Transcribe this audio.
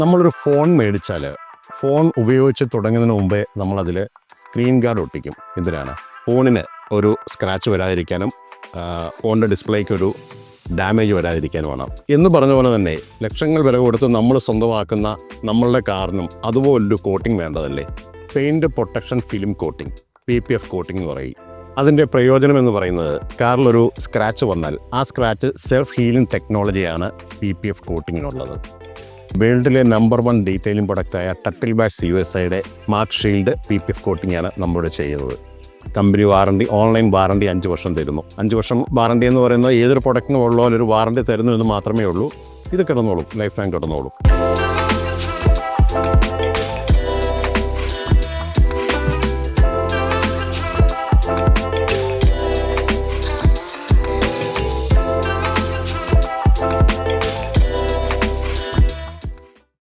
നമ്മളൊരു ഫോൺ മേടിച്ചാൽ ഫോൺ ഉപയോഗിച്ച് തുടങ്ങുന്നതിന് മുമ്പേ നമ്മളതിൽ സ്ക്രീൻ ഗാർഡ് ഒട്ടിക്കും. എന്തിനാണ്? ഫോണിന് ഒരു സ്ക്രാച്ച് വരാതിരിക്കാനും ഫോണിൻ്റെ ഡിസ്പ്ലേക്ക് ഒരു ഡാമേജ് വരാതിരിക്കാനുമാണ്. എന്ന് പറഞ്ഞ പോലെ തന്നെ ലക്ഷങ്ങൾ വില കൊടുത്ത് നമ്മൾ സ്വന്തമാക്കുന്ന നമ്മളുടെ കാറിനും അതുപോലൊരു കോട്ടിംഗ് വേണ്ടതല്ലേ? Paint protection film coating, PPF coating എന്ന് പറയും. അതിൻ്റെ പ്രയോജനം എന്ന് പറയുന്നത് കാറിലൊരു സ്ക്രാച്ച് വന്നാൽ ആ സ്ക്രാച്ച് സെൽഫ് ഹീലിംഗ് ടെക്നോളജിയാണ് PPF കോട്ടിങ്ങിനുള്ളത്. വേൾഡിലെ നമ്പർ 1 ഡീറ്റെയിലിംഗ് പ്രൊഡക്റ്റായ ടട്ടിൽ ബാഷ് USA മാർക്ക് ഷീൽഡ് PPF കോട്ടിങ്ങാണ് നമ്മളിവിടെ ചെയ്യുന്നത്. കമ്പനി വാറണ്ടി, ഓൺലൈൻ വാറണ്ടി 5 വർഷം തരുന്നു. 5 വർഷം വാറണ്ടി എന്ന് പറയുന്നത് ഏതൊരു പ്രൊഡക്റ്റിനും ഉള്ള ഒരു വാറണ്ടി തരുന്നു എന്ന് മാത്രമേ ഉള്ളൂ. ഇത് കിടന്നോളും, ലൈഫ് ടൈം കിടന്നോളും.